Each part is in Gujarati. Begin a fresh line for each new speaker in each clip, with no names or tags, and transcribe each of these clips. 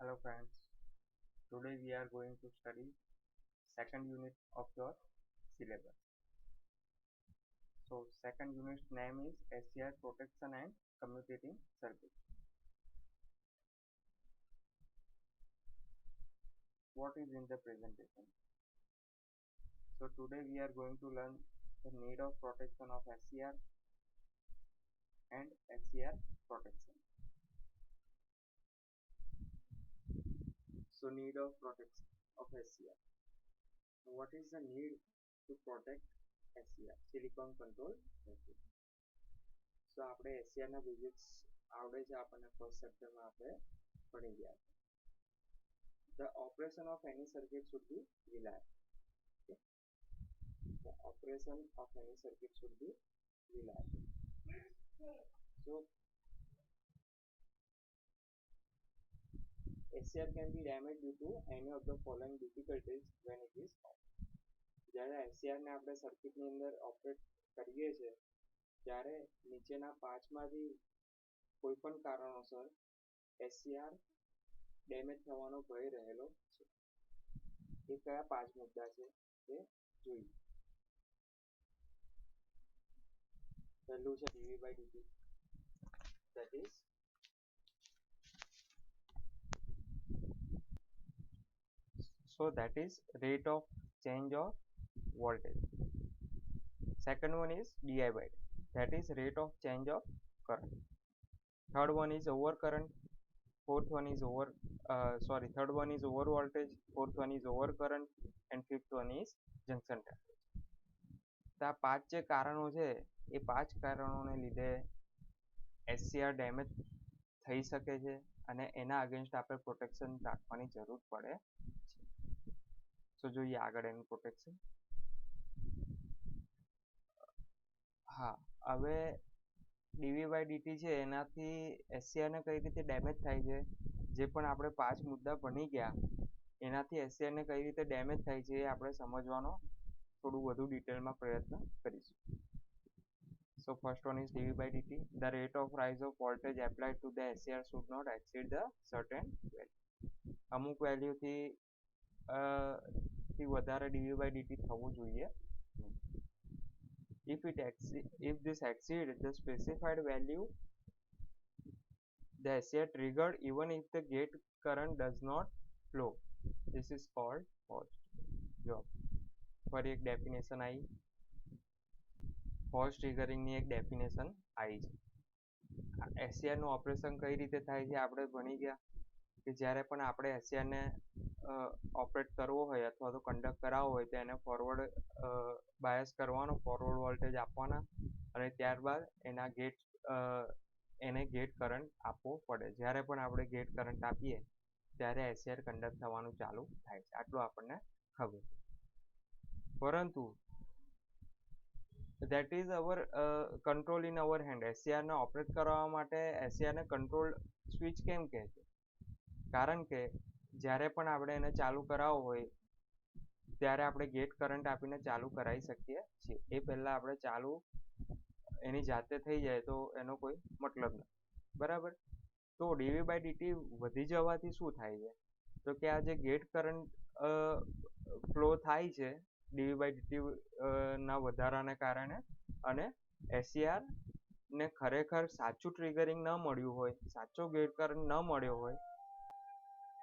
Hello friends, today we are going to study second unit of your syllabus. So second unit's name is SCR Protection and Commutating Circuit. What is in the presentation? So today we are going to learn the need of protection of SCR and SCR protection. So need of protection of SCR. What is the need to protect SCR? Silicon control circuit. So આપણે SCR ના બેઝિક્સ આવડે છે આપણને ફર્સ્ટ ચેપ્ટરમાં આપણે ભણી ગયા છે. The operation of any circuit should be reliable. Okay? The operation of any circuit should be reliable. So SCR can be damaged due to any of the following difficulties when it is off. જ્યારે SCR ને આપણે સર્કિટની અંદર ઓપરેટ કરીએ છીએ ત્યારે નીચેના પાંચમાંથી કોઈ પણ કારણોસર SCR ડેમેજ થવાનો ભય રહેલો છે. એ કયા પાંચ મુદ્દા છે તે જોઈએ. પહેલું છે dV by dt, that is rate of change of voltage. Second one is di by dt, that is rate of change of current. Third one is over current. Third one is over voltage. Fourth one is over current, and fifth one is junction temperature. તો આ પાંચ જે કારણો છે એ પાંચ કારણોને લીધે SCR ડેમેજ થઈ શકે છે અને એના અગેન્સ્ટ આપણે પ્રોટેક્શન રાખવાની જરૂર પડે છે. તો જોઈએ આગળ એનું પ્રોટેક્શન. હા, હવે dV by dt છે એનાથી SCR ને કઈ રીતે ડેમેજ થાય છે, જે પણ આપણે પાંચ મુદ્દા ભણી ગયા એનાથી SCR ને કઈ રીતે ડેમેજ થાય છે એ આપણે સમજવાનો થોડું વધુ ડિટેલમાં પ્રયત્ન કરીશું. So first one is dV by dt. The rate of rise of voltage applied to the SCR should not exceed the certain value. અમુક વેલ્યુથી વધારે dV by dt થવું જોઈએ. If this exceeds the specified value, the SCR triggered even if the gate current does not flow. This is called forced job. ફરી એક ડેફિનેશન આવી, ફોર્સ ટ્રિગરિંગની એક ડેફિનેશન આવી છે. SCR નું ઓપરેશન કઈ રીતે થાય છે આપણે ભણી ગયા કે જ્યારે પણ આપણે SCR ને ઓપરેટ કરવો હોય અથવા તો કંડક્ટ કરાવવો હોય તો એને ફોરવર્ડ બાયસ કરવાનો, ફોરવર્ડ વોલ્ટેજ આપવાના અને ત્યારબાદ એને ગેટ કરંટ આપવો પડે. જ્યારે પણ આપણે ગેટ કરંટ આપીએ ત્યારે SCR કંડક્ટ થવાનું ચાલુ થાય છે. આટલું આપણને ખબર છે. પરંતુ that is our control in our hand. SCR ને ઓપરેટ કરવા માટે SCR ને કંટ્રોલ સ્વિચ કેમ કહે છે? કારણ કે જ્યારે પણ આપણે એને ચાલુ કરાવવો હોય ત્યારે આપણે ગેટ કરંટ આપીને ચાલુ કરાવી શકીએ છીએ. એ પહેલા આપણે ચાલુ એની જાતે થઈ જાય તો એનો કોઈ મતલબ નથી, બરાબર? તો dV by dt વધી જવાથી શું થાય છે? તો કે આ જે ગેટ કરંટ ફ્લો થાય છે dV by dt ના વધારાને કારણે અને SCR ને ખરેખર સાચું ટ્રિગરિંગ ન મળ્યું હોય, સાચો ગેટ કરંટ ન મળ્યો હોય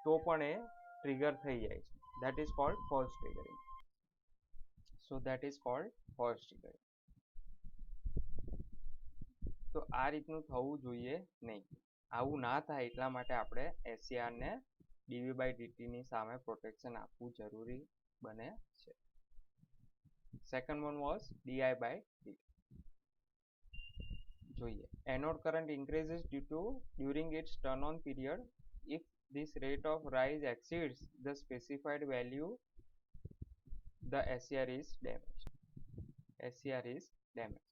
તો પણ એ ટ્રિગર થઈ જાય છે. that is called false triggering. So that is called false triggering. તો આ રીતનું થવું જોઈએ નહીં. આવું ના થાય એટલા માટે આપણે SCR ને dV by dt ની સામે પ્રોટેક્શન આપવું જરૂરી બને છે. Second one was di by dt. જોઈએ, anode current increases during its turn on period. If this rate of rise exceeds the specified value, the SCR is damaged. SCR is damaged.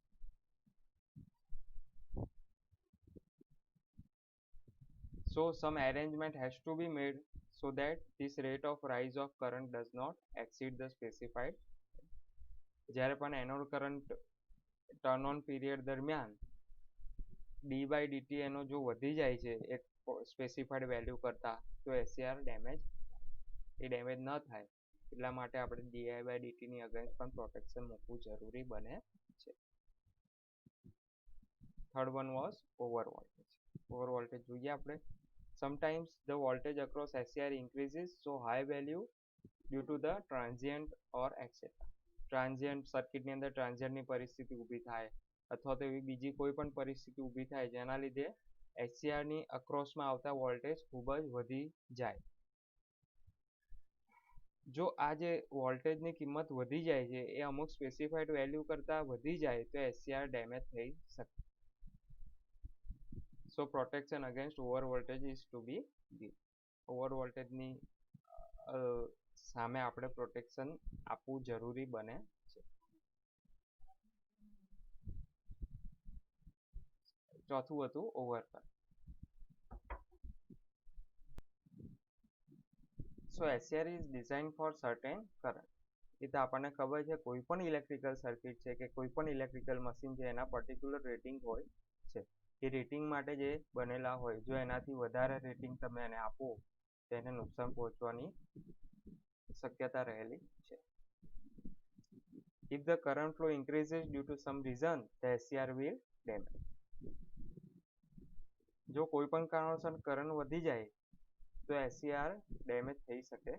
So some arrangement has to be made so that this rate of rise of current does not exceed the specified. જ્યારે પણ anode current turn on period દરમિયાન d by dt એનો જો વધી જાય છે એક સ્પેસિફાઈડ વેલ્યુ કરતા, તો SCR ડેમેજ ન થાય એટલા માટે આપણે di/dt ની અગેન્સ્ટ પણ પ્રોટેક્શન મૂકવું જરૂરી બને છે. Third one was over voltage જોઈએ આપણે. Sometimes the voltage across SCR increases so high value due to the transient or etc. Transient સર્કિટની અંદર ટ્રાન્ઝિયન્ટની પરિસ્થિતિ ઊભી થાય અથવા તો એવી બીજી કોઈ પણ પરિસ્થિતિ ઊભી થાય જેના લીધે SCR ની અક્રોસમાં આવતા વોલ્ટેજ ખૂબ જ વધી જાય. જો આ જે વોલ્ટેજની કિંમત વધી જાય છે એ અમુક સ્પેસિફાઈડ વેલ્યુ કરતાં વધી જાય તો SCR ડેમેજ થઈ શકે. So protection against over voltage is to be give. Over વોલ્ટેજની સામે આપણે પ્રોટેક્શન આપવું જરૂરી બને છે. ચોથું હતું overcurrent. So SCR is design for certain current. એ તો આપણને ખબર છે, કોઈ પણ ઇલેક્ટ્રિકલ સર્કિટ છે કે કોઈ પણ ઇલેક્ટ્રિકલ મશીન છે એના પર્ટિક્યુલર રેટિંગ હોય છે. એ રેટિંગ માટે જે બનેલા હોય, જો એનાથી વધારે રેટિંગ તમે એને આપો તો એને નુકસાન પહોંચવાની શક્યતા રહેલી છે. If the current flow increases due to some reason, the SCR will damage. જો કોઈ પણ કારણોસર કરંટ વધી જાય તો SCR ડેમેજ થઈ શકે છે.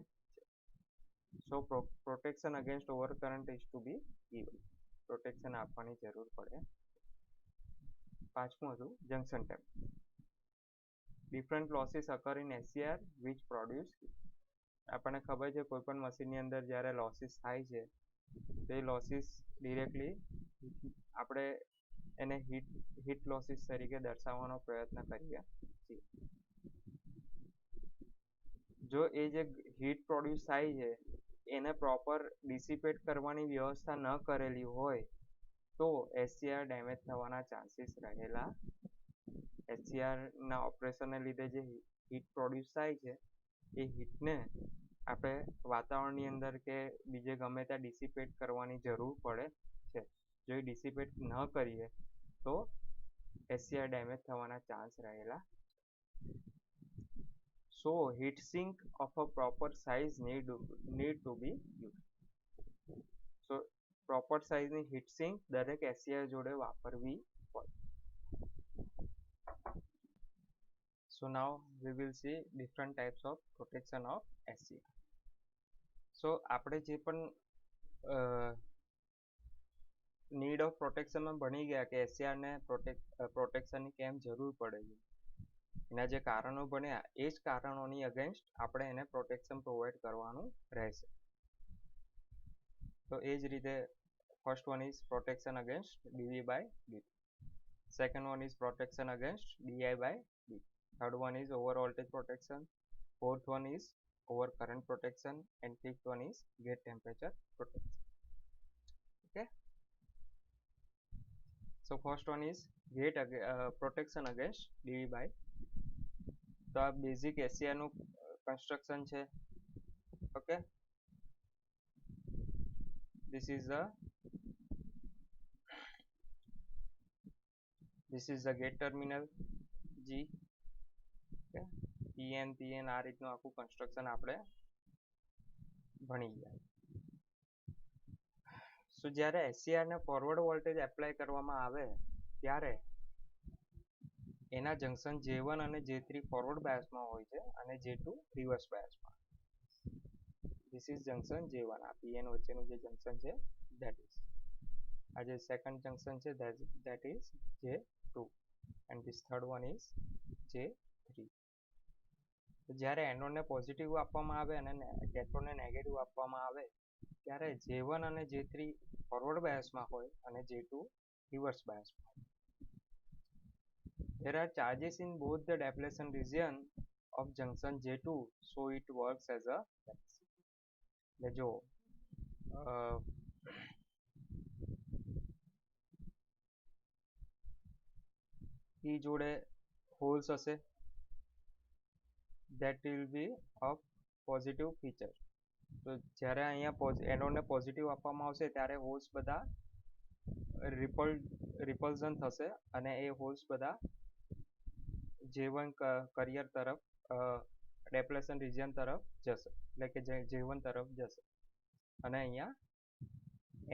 So protection against over current is to be given. Protection આપવાની જરૂર પડે. પાંચમું હતું junction temperature. Different losses occur in SCR which produce heat. આપણને ખબર છે કોઈ પણ મશીનની અંદર જ્યારે લોસીસ થાય છે તો એ લોસીસ ડિરેક્ટલી આપણે એને હીટ લોસીસ તરીકે દર્શાવવાનો પ્રયત્ન કરીએ છીએ. જો એ જે હીટ પ્રોડ્યુસ થાય છે એને પ્રોપર ડિસિપેટ કરવાની વ્યવસ્થા ન કરેલી હોય તો SCR ડેમેજ થવાના ચાન્સીસ રહેલા. SCRના ઓપરેશનને લીધે જે હીટ પ્રોડ્યુસ થાય છે એ હીટને આપણે વાતાવરણની અંદર કે બીજે ગમે ત્યાં ડિસિપેટ કરવાની જરૂર પડે છે. જો એ ડિસિપેટ ન કરીએ તો SCR ડેમેજ થવાના ચાન્સ રહેલા. So heat sink of a proper size need to be used. So proper સાઇઝની હીટ સિંક દરેક SCR જોડે વાપરવી પડે. So now we will see different types of protection of SCR. So આપણે જે પણ નીડ ઓફ પ્રોટેક્શનમાં ભણી ગયા કે SCR ને પ્રોટેક્શનની કેમ જરૂર પડે છે, એના જે કારણો ભણ્યા એ જ કારણોની અગેન્સ્ટ આપણે એને પ્રોટેક્શન પ્રોવાઈડ કરવાનું રહેશે. તો એ જ રીતે first one is protection against dV/dt. Second one is protection against di/dt. Third one is over voltage protection. Fourth one is over current protection, and fifth one is gate temperature protection. Okay, so first one is gate protection against dV/dt. તો આ બેઝિક SCR નું કન્સ્ટ્રક્શન છે. Okay, this is the gate terminal G. Okay, PN આ રીતનું આખું કન્સ્ટ્રક્શન આપણે ભણી ગયા. સો જ્યારે SCR ને ફોરવર્ડ વોલ્ટેજ એપ્લાય કરવામાં આવે ત્યારે એના જંકશન J1 અને J3 ફોરવર્ડ બાયસમાં હોય છે અને J2 રિવર્સ બાયસમાં. This is junction J1. આ PN વચ્ચેનું જે જંકશન છે ધેટ ઇઝ. આ જે સેકન્ડ જંકશન છે that is J2 and this third one is J3. જ્યારે એનોડને પોઝિટિવ આપવામાં આવે અને કેથોડને નેગેટિવ આપવામાં આવે ત્યારે J1 અને J3 ફોરવર્ડ બાયસમાં હોય અને J2 રિવર્સ બાયસમાં હોય. There are charges in both the depletion region of junction J2, so it works as a capacitor. એટલે જો P જોડે હોલ્સ હશે, that will be of positive feature. તો જ્યારે અહીંયા એનોડને પોઝિટિવ આપવામાં આવશે ત્યારે હોલ્સ બધા રિપલ્ઝન થશે અને એ હોલ્સ બધા J1 કરિયર તરફ ડેપ્લેશન રિજિયન તરફ જશે, એટલે કે J1 તરફ જશે. અને અહીંયા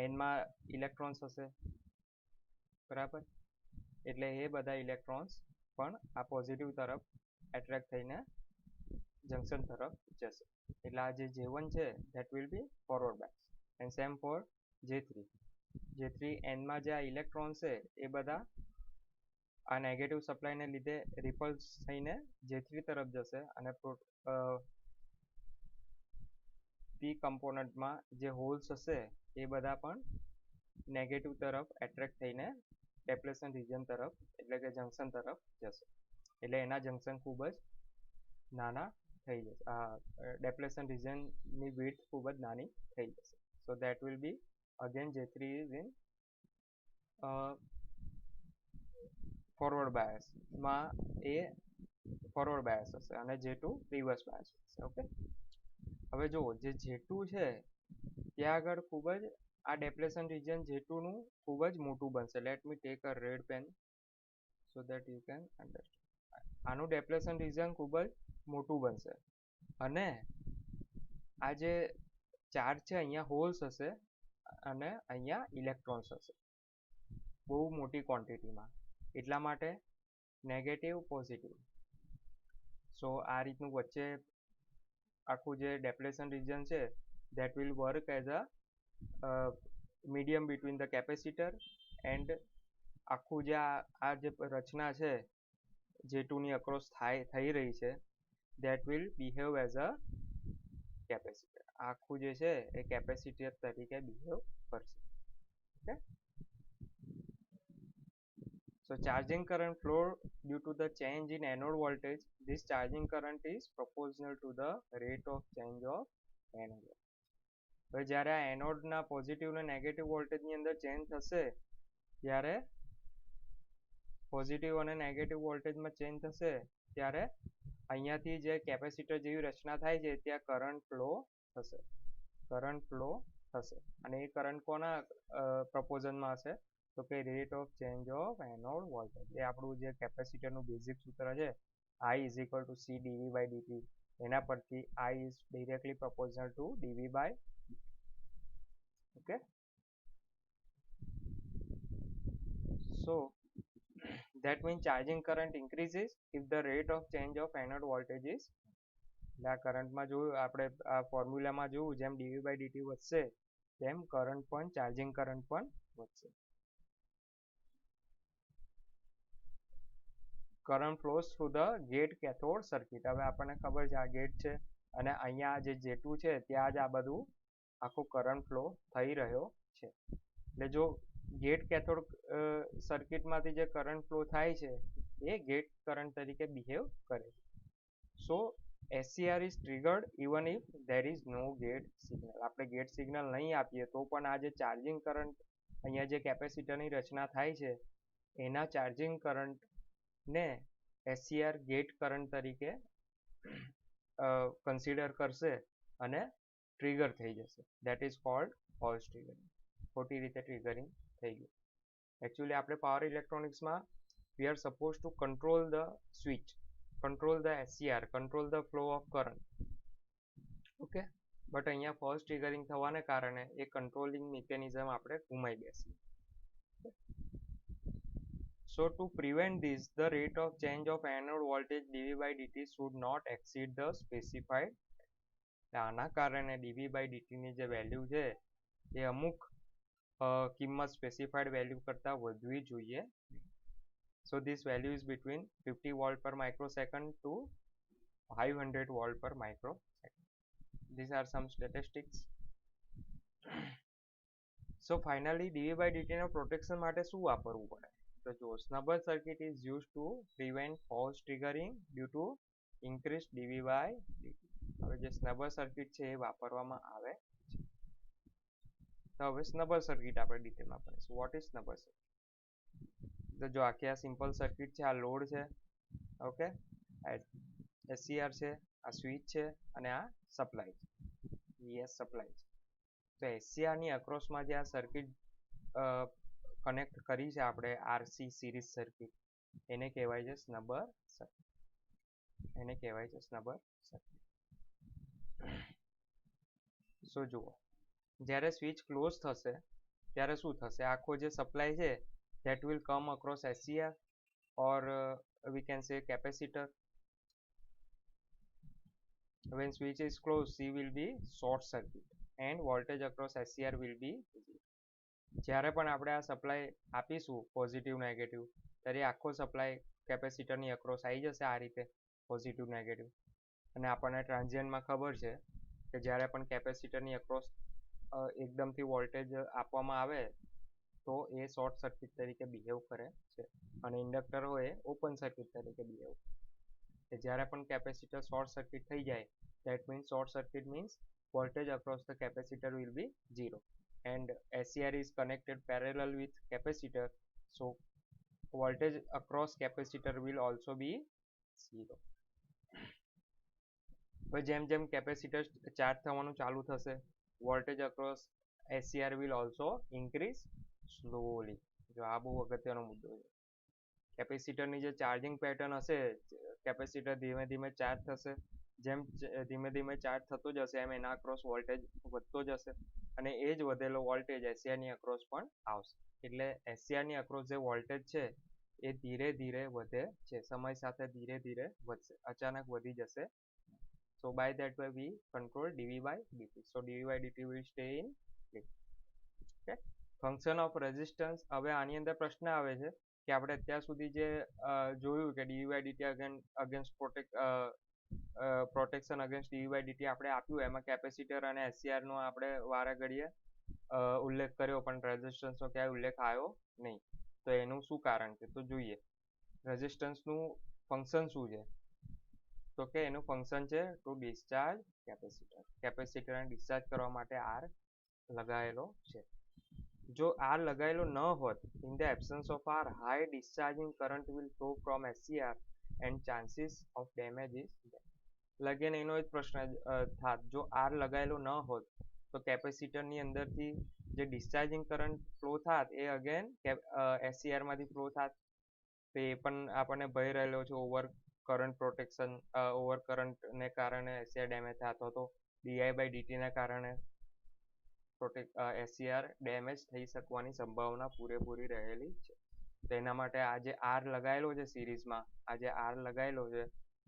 એનમાં ઇલેક્ટ્રોન્સ હશે, બરાબર, એટલે એ બધા ઇલેક્ટ્રોન્સ પણ આ પોઝિટિવ તરફ એટ્રેક્ટ થઈને જંકશન તરફ જશે. એટલે આ જે J1 છે that will be forward bias, and same for J3 એનમાં જે આ ઇલેક્ટ્રોન છે એ બધા આ નેગેટિવ સપ્લાયને લીધે રિપલ્સ થઈને J3 તરફ જશે, અને P કમ્પોનન્ટમાં જે હોલ્સ હશે એ બધા પણ નેગેટિવ તરફ એટ્રેક્ટ થઈને ડેપ્લેશન રિજિયન તરફ, એટલે કે જંકશન તરફ જશે. એટલે એના જંકશન ખૂબ જ નાના થઈ જશે, ડેપ્લેશન રિજિયનની વિડ્થ ખૂબ જ નાની થઈ જશે. So that will be again J3 is in forward બાયસમાં, એ ફોરવર્ડ બાયસ હશે, અને J2 રિવર્સ બાયસ હશે. ઓકે, હવે જુઓ જે J2 છે ત્યાં આગળ ખૂબ જ આ ડેપ્લેશન રિજિયન J2 નું ખૂબ જ મોટું બનશે. Let me take a red pen so that you can understand. આનું ડેપ્લેશન રિજિયન ખૂબ જ મોટું બનશે, અને આ જે ચાર્જ છે અહીંયા હોલ્સ હશે અને અહીંયા ઇલેક્ટ્રોન્સ હશે બહુ મોટી ક્વોન્ટિટીમાં, એટલા માટે નેગેટિવ પોઝિટિવ. સો આ રીતનું વચ્ચે આખું જે ડેપ્લેશન રિજિયન છે that will work as a medium between the capacitor and આખું જે આ જે રચના છે J2 ની અક્રોસ થઈ રહી છે that will behave as a capacitor. આખું જે છે એ કેપેસિટર તરીકે બિહેવ કરશે. Okay, so charging current flow due to the change in anode voltage. This charging current is proportional to the rate of change of anode. હવે જ્યારે આ એનોડના પોઝિટિવ અને નેગેટિવ વોલ્ટેજની અંદર ચેન્જ થશે ત્યારે પોઝિટિવ અને નેગેટિવ વોલ્ટેજમાં ચેન્જ થશે ત્યારે અહીંયાથી જે કેપેસિટર જેવી રચના થાય છે ત્યાં કરંટ ફ્લો થશે, અને એ કરંટ કોના પ્રપોઝનમાં હશે તો કે rate of change of anode voltage. એ આપણું જે કેપેસિટરનું બેઝિક સૂત્ર છે I is equal to C dV by dt, એના પરથી I is directly proportional to dV by dt. Okay, so that means charging current increases if the rate of change of anode voltage is, એટલે આ કરંટમાં જોયું આપણે આ ફોર્મ્યુલામાં જોયું જેમ dV by dt વધશે તેમ કરંટ પણ ચાર્જિંગ કરંટ પણ વધશે. Current flows through the gate cathode circuit. હવે આપણને ખબર છે આ ગેટ છે અને અહીંયા જે J2 છે ત્યાં જ આ બધું આખો કરંટ ફ્લો થઈ રહ્યો છે. એટલે જો ગેટ કેથોડ સર્કિટમાંથી જે કરંટ ફ્લો થાય છે એ ગેટ કરંટ તરીકે બિહેવ કરે છે. સો SCR is triggered even if there is no gate signal. આપણે ગેટ સિગ્નલ નહીં આપીએ તો પણ આ જે ચાર્જિંગ કરંટ અહીંયા જે કેપેસિટરની રચના થાય છે એના ચાર્જિંગ કરંટને SCR ગેટ કરંટ તરીકે કન્સિડર કરશે અને ટ્રિગર થઈ જશે. That is called false triggering. ખોટી રીતે ટ્રિગરિંગ થઈ ગયું. એકચ્યુઅલી આપણે power ઇલેક્ટ્રોનિક્સમાં we are supposed to control the switch, control the SCR, control the flow of current. Okay, but અહીંયા ફોલ્સ ટ્રિગરિંગ થવાને કારણે એ કંટ્રોલિંગ મિકેનિઝમ આપણે ગુમાવી બેસીએ. So to prevent this, the rate of change of anode voltage dV by dt should not exceed the specified. આના કારણે dV by dt ની જે વેલ્યુ છે એ અમુક કિંમત સ્પેસિફાઈડ વેલ્યુ કરતા વધવી જોઈએ. So this value is between 50 volt per microsecond to 500 volt per microsecond. These are some statistics. So finally dV by dt ના પ્રોટેક્શન માટે શું વાપરવું પડે? તો જો સ્નબર circuit is used to prevent false triggering due to increased dV by dt. હવે જે સ્નબર સર્કિટ છે એ વાપરવામાં આવે છે. તો હવે સ્નબર સર્કિટ આપણે ડિટેલમાં ભણીશું. What is snubber circuit? તો જો આખી આ સિમ્પલ સર્કિટ છે, આ લોડ છે, ઓકે, SCR છે, આ સ્વિચ છે અને આ સપ્લાય છે, VS સપ્લાય છે. તો SCR ની અક્રોસમાં જે આ સર્કિટ કનેક્ટ કરી છે આપણે RC સિરીઝ સર્કિટ, એને કહેવાય છે સ્નબર સર્કિટ. એને કહેવાય છે સ્નબર સર્કિટ. સો જુઓ, જ્યારે સ્વિચ ક્લોઝ થશે ત્યારે શું થશે? આખો જે સપ્લાય છે that will come across SCR or we can say capacitor. When switch is closed, C will be short circuit and voltage across SCR will be 0. જ્યારે પણ આપણે આ સપ્લાય આપીશું પોઝિટિવ નેગેટિવ, ત્યારે આખો સપ્લાય કેપેસિટરની અક્રોસ આવી જશે આ રીતે પોઝિટિવ નેગેટિવ. અને આપણને ટ્રાન્ઝિયન્ટમાં ખબર છે કે જ્યારે પણ કેપેસિટરની અક્રોસ એકદમથી વોલ્ટેજ આપવામાં આવે તો એ શોર્ટ સર્કિટ તરીકે બિહેવ કરે છે અને ઇન્ડક્ટર હોય ઓપન સર્કિટ તરીકે બિહેવ કરે. જ્યારે પણ કેપેસિટર શોર્ટ સર્કિટ થઈ જાય, that means short circuit means voltage across the capacitor will be 0 and SCR is connected parallel with capacitor, so voltage across capacitor will also be 0. જેમ જેમ કેપેસિટર ચાર્જ થવાનું ચાલુ થશે, voltage across SCR will also increase slowly. જો આ બહુ અગત્યનો મુદ્દો છે. કેપેસિટરની જે ચાર્જિંગ પેટર્ન હશે, કેપેસિટર ધીમે ધીમે ચાર્જ થશે, જેમ ધીમે ધીમે ચાર્જ થતો જશે એમ એના અક્રોસ વોલ્ટેજ વધતો જશે અને એ જ વધેલો વોલ્ટેજ SCRની અક્રોસ પણ આવશે. એટલે SCRની અક્રોસ જે વોલ્ટેજ છે એ ધીરે ધીરે વધે છે, સમય સાથે ધીરે ધીરે વધશે, અચાનક વધી જશે. So by that way we control dV by dt. So dV by dt will stay in place. Okay. Function of resistance. હવે આની અંદર પ્રશ્ન આવે છે કે આપણે અત્યાર સુધી જે જોયું કે dV by dt against protection against dV by dt આપણે આપ્યું, એમાં કેપેસિટર અને SCR નો આપણે વારે ઘડીએ ઉલ્લેખ કર્યો પણ રેઝિસ્ટન્સનો ક્યાંય ઉલ્લેખ આવ્યો નહીં. તો એનું શું કારણ છે? તો જોઈએ રેઝિસ્ટન્સનું ફંક્શન શું છે. તો કે એનું ફંક્શન છે ટુ ડિસ્ચાર્જ કેપેસિટર. કેપેસિટરને ડિસ્ચાર્જ કરવા માટે R લગાવેલો છે. જો R લગાવેલો ન હોત, in the absence of R, high discharging current will flow from SCR and chances of damage is લગેન એનો જ પ્રશ્ન થાત. જો R લગાવેલો ન હોત તો કેપેસિટરની અંદરથી જે ડિસ્ચાર્જિંગ કરંટ ફ્લો થાત એ અગેન SCRમાંથી ફ્લો થાત. તો એ પણ આપણને ભય રહેલો છે ઓવર કરંટ પ્રોટેક્શન, ઓવર કરંટને કારણે SCR ડેમેજ થતો હતો, DI બાય ડીટીના કારણે SCR ડેમેજ થઈ શકવાની સંભાવના પૂરેપૂરી રહેલી છે. તો એના માટે આ જે R લગાવેલો છે સિરીઝમાં, આ જે R લગાવેલો છે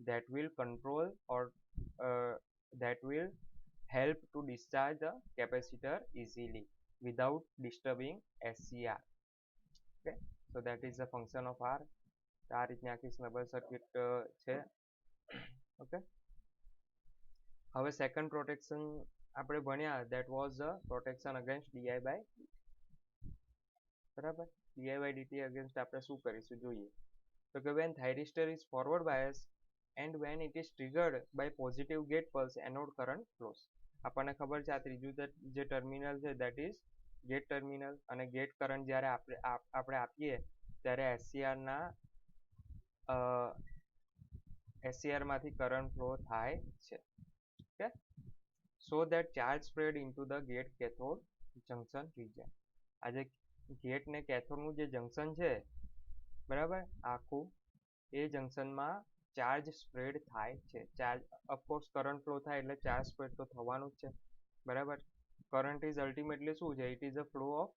that will control or that will help to discharge the capacitor easily without disturbing SCR. Okay, so that is the function of R. આ રીતની આખી સ્નબર સર્કિટ છે. ઓકે, હવે સેકન્ડ પ્રોટેક્શન આપણે ભણ્યા, that was the protection against DI by dt. બરાબર, DI by dt against આપણે શું કરીશું જોઈએ. તો કે when thyristor is forward bias and when it is triggered by positive gate pulse, anode current flows. આપણને ખબર છે આ ત્રીજું જે ટર્મિનલ છે that is ગેટ ટર્મિનલ, અને ગેટ કરંટ જ્યારે આપણે આપીએ ત્યારે SCR માંથી કરંટ ફ્લો થાય છે. Okay, so that charge spread into the gate cathode junction region. આ જે ગેટ ને કેથોડનું જે જંકશન છે, બરાબર, આખું એ જંકશનમાં ચાર્જ સ્પ્રેડ થાય છે. ચાર્જ ઓફકોર્સ કરંટ ફ્લો થાય એટલે ચાર્જ સ્પ્રેડ તો થવાનું જ છે. બરાબર, કરંટ ઇઝ અલ્ટિમેટલી શું છે? It is a flow of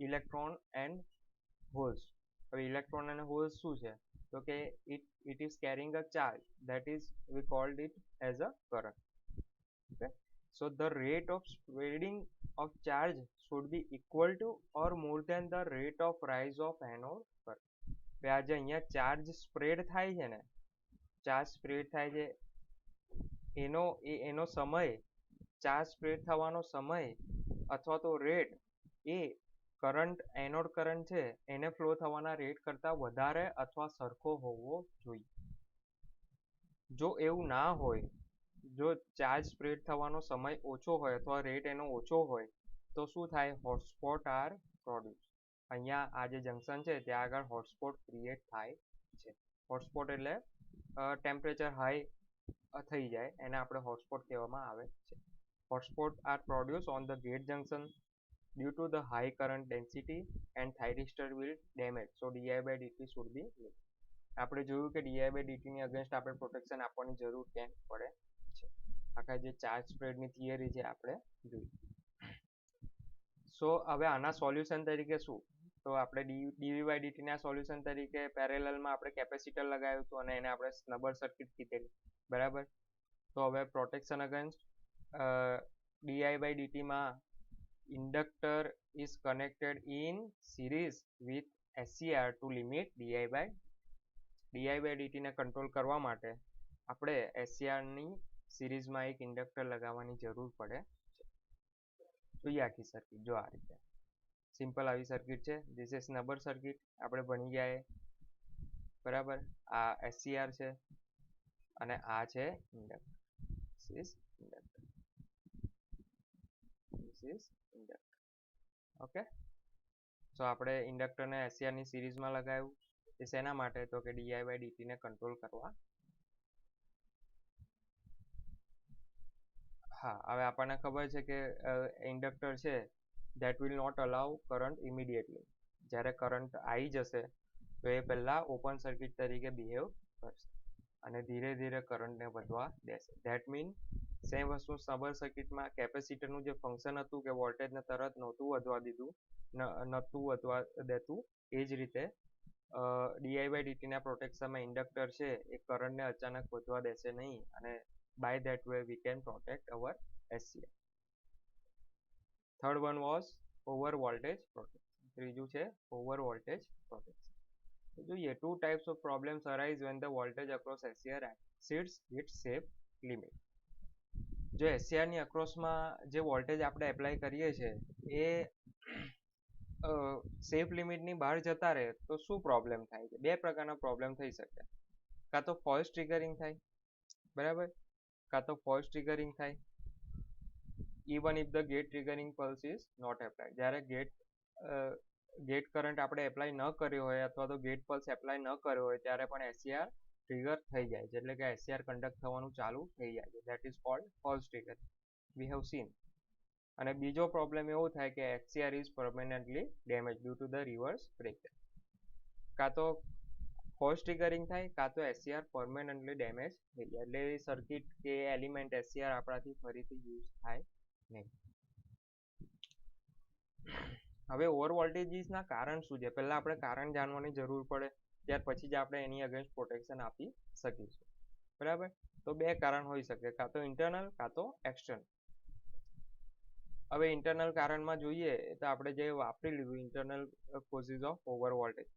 electron and holes. હવે ઇલેક્ટ્રોન અને હોલ્સ શું છે? તો કે it is carrying a charge, that is we called it as a current. Okay, so the rate of spreading of charge should be equal to or more than the rate of rise of anode current. આ જે અહીંયા ચાર્જ સ્પ્રેડ થાય છે ને, ચાર્જ સ્પ્રેડ થાય છે એનો સમય, ચાર્જ સ્પ્રેડ થવાનો સમય અથવા તો રેટ એ કરંટ, એનોડ કરંટ છે એને ફ્લો થવાના રેટ કરતા વધારે અથવા સરખો હોવો જોઈએ. જો એવું ના હોય, જો ચાર્જ સ્પ્રેડ થવાનો સમય ઓછો હોય અથવા રેટ એનો ઓછો હોય તો શું થાય? Hotspot are produce. અહીંયા આ જે જંકશન છે ત્યાં આગળ હોટસ્પોટ ક્રિએટ થાય છે. હોટસ્પોટ એટલે ટેમ્પરેચર હાઈ થઈ જાય, એને આપણે હોટસ્પોટ કહેવામાં આવે છે. Hotspot are produce on the gate junction due to the high current density and thyristor will damage, so di by dt should be nil. આપણે જોયું કે di by dt ની અગેન્સ્ટ આપણે પ્રોટેક્શન આપવાની જરૂર કેમ પડે છે, આખા જે ચાર્જ સ્પ્રેડની થિયરી છે આપણે જોઈ. સો હવે આના સોલ્યુશન તરીકે શું, તો આપણે dv by dt ના સોલ્યુશન તરીકે પેરેલલમાં આપણે કેપેસિટર લગાવ્યું હતું અને એને આપણે સ્નબર સર્કિટ કીધેલી, બરાબર. તો હવે protection against di by dt માં inductor is connected in series with SCR to limit di by dt ને કંટ્રોલ કરવા માટે આપણે SCR ની સિરીઝમાં એક ઇન્ડક્ટર લગાવવાની જરૂર પડે છે. જોઈએ આખી સર્કિટ, જો આ રીતે સિમ્પલ આવી સર્કિટ છે. ધીસ ઇઝ સ્નબર સર્કિટ, આપણે ભણી ગયા, બરાબર. આ SCR છે અને આ છે inductor. This is inductor. Okay, so આપણે ઇન્ડક્ટરને SCR ની સિરીઝમાં લગાવ્યું, એ શેના માટે, તો કે di by dt ને કંટ્રોલ કરવા. હા, હવે આપણને ખબર છે કે ઇન્ડક્ટર છે that will not allow current immediately. જ્યારે કરંટ આવી જશે તો એ પહેલા ઓપન સર્કિટ તરીકે બિહેવ કરશે અને ધીરે ધીરે કરંટને વધવા દેશે. ધેટ મીન સેમ વસ્તુ સ્નબર સર્કિટમાં કેપેસિટરનું જે ફંક્શન હતું કે વોલ્ટેજને તરત નહોતું વધવા દેતું, એ જ રીતે di by dt ના પ્રોટેક્શનમાં ઇન્ડક્ટર છે એ કરંટને અચાનક વધવા દેશે નહીં અને by that way we can protect our SCR. Third one was over voltage protection. ત્રીજું છે ઓવર વોલ્ટેજ પ્રોટેક્શન. જોઈએ, two types of problems arise when the voltage across SCR exceeds its safe limit. જો SCR ની અક્રોસમાં જે વોલ્ટેજ આપણે એપ્લાય કરીએ છીએ એ સેફ લિમિટની બહાર જતા રહે તો શું પ્રોબ્લેમ થાય છે? બે પ્રકારના પ્રોબ્લેમ થઈ શકે. કાં તો ફોલ્સ ટ્રિગરિંગ થાય, બરાબર, કાં તો ફોલ્સ ટ્રિગરિંગ થાય. even if the gate triggering pulse is not applied. જ્યારે ગેટ કરંટ આપણે એપ્લાય ન કર્યો હોય અથવા તો ગેટ પલ્સ એપ્લાય ન કર્યો હોય ત્યારે પણ SCR ટ્રિગર થઈ જાય છે, એટલે કે SCR કન્ડક્ટ થવાનું ચાલુ થઈ જાય છે. That is called false trigger, we have seen. અને બીજો પ્રોબ્લેમ એવો થાય કે SCR is permanently damage due to the reverse breakdown. કાં તો ફોલ્સ ટ્રિગરિંગ થાય, કાં તો SCR પરમેનન્ટલી ડેમેજ થઈ જાય, એટલે એ સર્કિટ કે એલિમેન્ટ SCR આપણાથી ફરીથી યુઝ થાય નહીં. હવે ઓવર વોલ્ટેજીસના કારણ શું છે? પહેલા આપણે કારણ જાણવાની જરૂર પડે, ત્યાર પછી જ આપણે એની અગેન્સ્ટ પ્રોટેક્શન આપી શકીશું, બરાબર. તો બે કારણ હોઈ શકે, કાં તો ઇન્ટરનલ કાં તો એક્સટર્નલ. હવે ઇન્ટરનલ કારણમાં જોઈએ તો આપણે જે વાપરી લીધું internal causes of over voltage,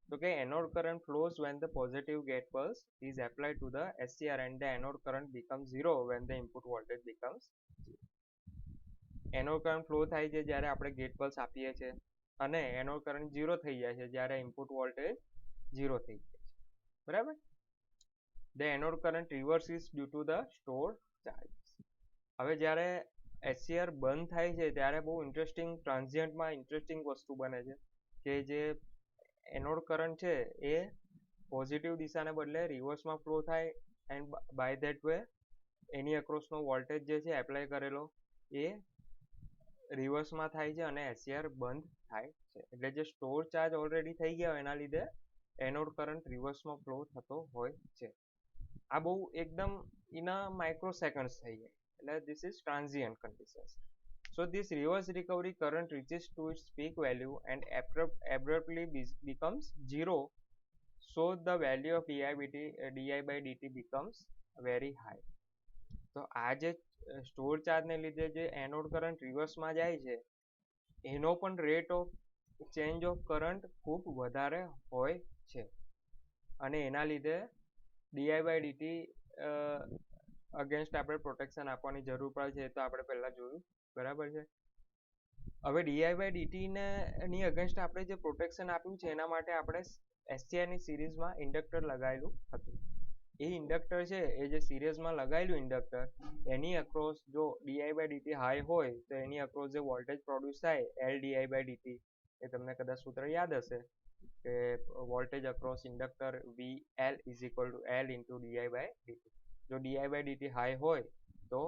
તો કે anode current flows when the positive gate pulse is applied to the SCR and the anode current becomes zero when the input voltage becomes zero. anode current flow થાય છે જ્યારે આપણે ગેટ પલ્સ આપીએ છીએ અને anode current 0 થઈ જાય છે જ્યારે ઇનપુટ વોલ્ટેજ 0 થઈ જાય છે, બરાબર. The anode current reverses due to the stored charges. હવે જ્યારે SCR બંધ થાય છે ત્યારે બહુ ઇન્ટરેસ્ટિંગ ટ્રાન્ઝિયન્ટમાં ઇન્ટરેસ્ટિંગ વસ્તુ બને છે કે જે એનોડ કરંટ છે એ પોઝિટિવ દિશાને બદલે રિવર્સમાં ફ્લો થાય એન્ડ બાય ધેટ વે એની અક્રોસનો વોલ્ટેજ જે છે એપ્લાય કરેલો એ રિવર્સમાં થાય છે અને SCR બંધ થાય છે. એટલે જે સ્ટોર ચાર્જ ઓલરેડી થઈ ગયા હોય એના લીધે એનોડ કરંટ રિવર્સમાં ફ્લો થતો હોય છે. આ બહુ એકદમ ઇન અ માઇક્રો સેકન્ડ્સ થઈ જાય, એટલે this is transient conditions. So this reverse recovery current reaches to its peak value and abruptly becomes zero. So the value of di by dt becomes very high. તો આ જે સ્ટોર ચાર્જને લીધે જે એનોડ કરંટ રિવર્સમાં જાય છે એનો પણ rate of change of current ખૂબ વધારે હોય છે અને એના લીધે di by dt અગેન્સ્ટ આપણે પ્રોટેક્શન આપવાની જરૂર પડે છે, એ તો આપણે પહેલા જોયું, બરાબર છે. હવે di by dt ની અગેન્સ્ટ આપણે જે પ્રોટેક્શન આપ્યું છે એના માટે આપણે SCR ની સિરીઝમાં ઇન્ડક્ટર લગાવેલું હતું. એ ઇન્ડક્ટર છે એ જે સિરીઝમાં લગાવેલું ઇન્ડક્ટર એની અક્રોસ જો di by dt હાઈ હોય તો એની અક્રોસ જે વોલ્ટેજ પ્રોડ્યુસ થાય L di by dt, એ તમને કદાચ સૂત્ર યાદ હશે કે voltage across inductor VL is equal to L into di by dt. જો di by dt હાઈ હોય તો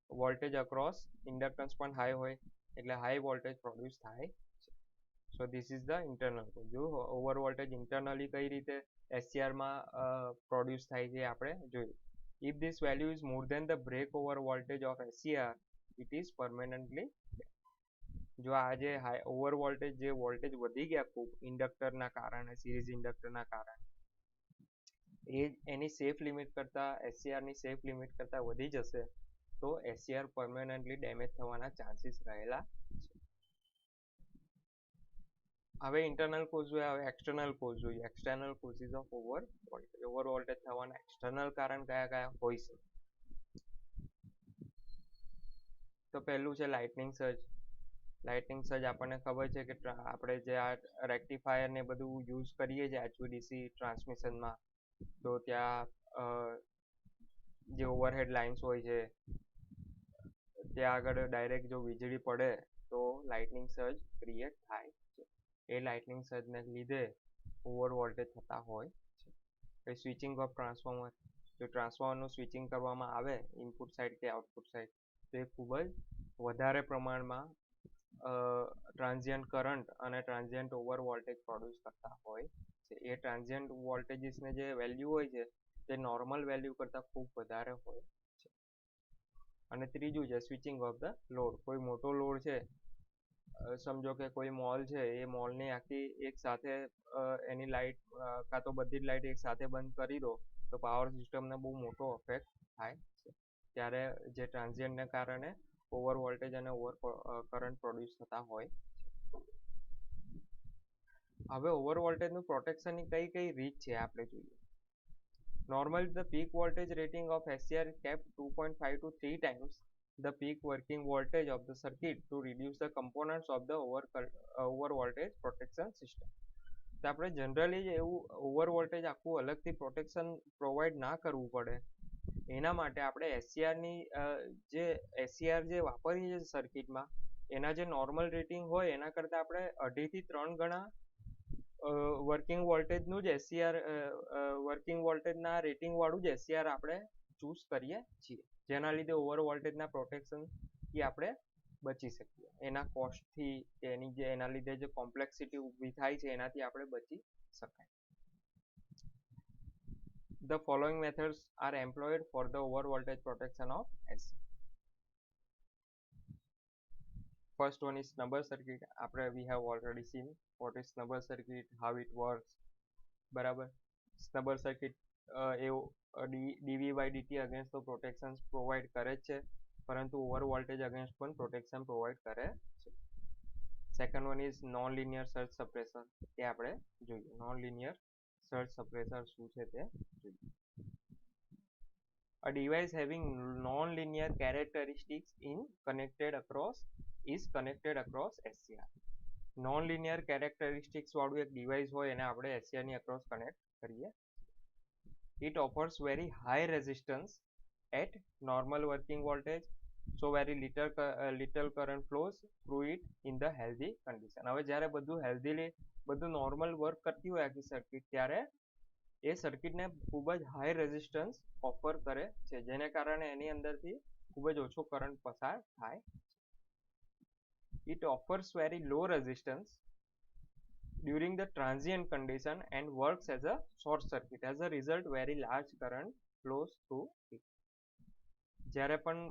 વોલ્ટેજ અક્રોસ ઇન્ડક્ટન્સ પણ હાઈ હોય, એટલે હાઈ વોલ્ટેજ પ્રોડ્યુસ થાય છે. So this is the internal cause. જો ઓવર વોલ્ટેજ ઇન્ટરનલી કઈ રીતે એસસીઆરમાં પ્રોડ્યુસ થાય છે આપણે જોયું. If this value is more than the break over voltage of SCR it is permanently. જો આ જે હાઈ ઓવર વોલ્ટેજ જે વોલ્ટેજ વધી ગયા ખૂબ ઇન્ડક્ટરના કારણે, સિરીઝ ઇન્ડક્ટરના કારણે, એ એની સેફ લિમિટ કરતાં એસસીઆરની સેફ લિમિટ કરતાં વધી જશે તો એસસીઆર પરમેનન્ટલી ડેમેજ થવાના ચાન્સીસ રહેલા છે. હવે ઇન્ટરનલ કોઝ જોઈએ, હવે એક્સટર્નલ કોઝ જોઈએ. External causes of over voltage. Over voltage થવાના એક્સટર્નલ કારણ કયા કયા હોઈ શકે? તો પહેલું છે લાઇટનિંગ સર્જ. લાઇટનિંગ સર્જ આપણને ખબર છે કે આપણે જે આ રેક્ટિફાયર ને બધું યુઝ કરીએ છીએ HVDC ટ્રાન્સમિશનમાં, તો ત્યાં જે ઓવરહેડ લાઇન્સ હોય છે ત્યાં આગળ ડાયરેક્ટ જો વીજળી પડે તો લાઇટનિંગ સર્જ ક્રિએટ થાય છે. એ લાઇટનિંગ સર્જને લીધે ઓવર વોલ્ટેજ થતા હોય છે. Switching of transformer. જો ટ્રાન્સફોર્મરનું સ્વિચિંગ કરવામાં આવે ઇનપુટ સાઇડ કે આઉટપુટ સાઇડ, તો એ ખૂબ જ વધારે પ્રમાણમાં ટ્રાન્ઝિયન્ટ કરંટ અને ટ્રાન્ઝિયન્ટ ઓવર વોલ્ટેજ પ્રોડ્યુસ કરતા હોય છે. એ ટ્રાન્ઝિયન્ટ વોલ્ટેજીસને જે વેલ્યુ હોય છે તે નોર્મલ વેલ્યુ કરતાં ખૂબ વધારે હોય છે. અને ત્રીજું છે સ્વિચિંગ ઓફ ધ લોડ. કોઈ મોટો લોડ છે, સમજો કે કોઈ મોલ છે, એ મોલની આખી એક સાથે એની લાઇટ કાં તો બધી જ લાઇટ એક સાથે બંધ કરી દો તો પાવર સિસ્ટમને બહુ મોટો અફેક્ટ થાય છે. ત્યારે જે ટ્રાન્ઝિયન્ટને કારણે ઓવર વોલ્ટેજ અને ઓવર કરંટ પ્રોડ્યુસ થતા હોય. હવે ઓવર વોલ્ટેજનું પ્રોટેક્શનની કઈ કઈ રીત છે આપણે જોઈએ. Normally the peak voltage rating of SCR is kept 2.5 to 3 times the peak working voltage of the circuit to reduce the components of the over voltage protection system. તો આપણે જનરલી એવું ઓવર વોલ્ટેજ આખું અલગથી પ્રોટેક્શન પ્રોવાઈડ ના કરવું પડે એના માટે આપણે એસસીઆરની જે એસસીઆર જે વાપરીએ છીએ સર્કિટમાં એના જે નોર્મલ રેટિંગ હોય એના કરતાં આપણે 2.5 થી 3 ગણા વર્કિંગ વોલ્ટેજનું જ એસસીઆર વર્કિંગ વોલ્ટેજના રેટિંગવાળું જ એસસીઆર આપણે ચૂઝ કરીએ છીએ, જેના લીધે ઓવર વોલ્ટેજના પ્રોટેક્શનથી આપણે બચી શકીએ. એના કોસ્ટથી કે એના લીધે જે કોમ્પ્લેક્સિટી ઊભી થાય છે એનાથી આપણે બચી શકાય. The following methods are employed for the over voltage protection of SC. First one is snubber circuit. આપણે we have already seen what is snubber circuit, how it works. બરાબર. snubber circuit dv by dt against the protection provide કરે છે, પરંતુ ઓવર વોલ્ટેજ અગેન્સ્ટ પણ પ્રોટેક્શન પ્રોવાઈડ કરે છે. Second one is non linear surge suppressor. એ આપણે જોઈએ. નોન લિનિયર સર્જ સપ્રેસર શું છે તે જોઈએ. A device having non-linear characteristics is connected across SCR. Non-linear characteristics વાળું એક ડિવાઇસ હોય એને આપણે SCR ની across connect કરીએ. It offers very high resistance at normal working voltage, so very little current flows through it in the healthy condition. હવે જ્યારે બધું healthily બધું normal work કરતી હોય આખી સર્કિટ ત્યારે એ સર્કિટને ખૂબ જ હાઈ રેઝિસ્ટન્સ ઓફર કરે છે, જેને કારણે એની અંદરથી ખૂબ જ ઓછો કરંટ પસાર થાય. It offers very low resistance during the transient condition and works as a short circuit. As a result, very large current flows through it. જ્યારે પણ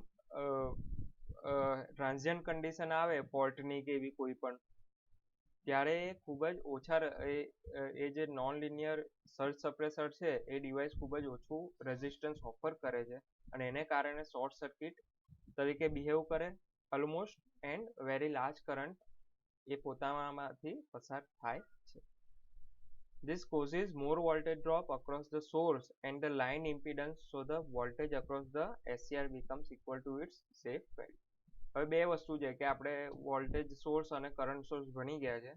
ટ્રાન્ઝિયન્ટ કન્ડિશન આવે ફોલ્ટની કે એવી કોઈ પણ, ત્યારે ખૂબ જ ઓછા એ જે નોન લિનિયર સર્જ સપ્રેસર છે એ ડિવાઇસ ખૂબ જ ઓછું રેઝિસ્ટન્સ ઓફર કરે છે અને એને કારણે શોર્ટ સર્કિટ તરીકે બિહેવ કરે almost, and very large current એ પોતાનામાંથી પસાર થાય છે. This causes more voltage drop across the source and the line impedance, so the voltage across the SCR becomes equal to its safe value. હવે બે વસ્તુ છે કે આપણે વોલ્ટેજ સોર્સ અને કરંટ સોર્સ ભણી ગયા છે,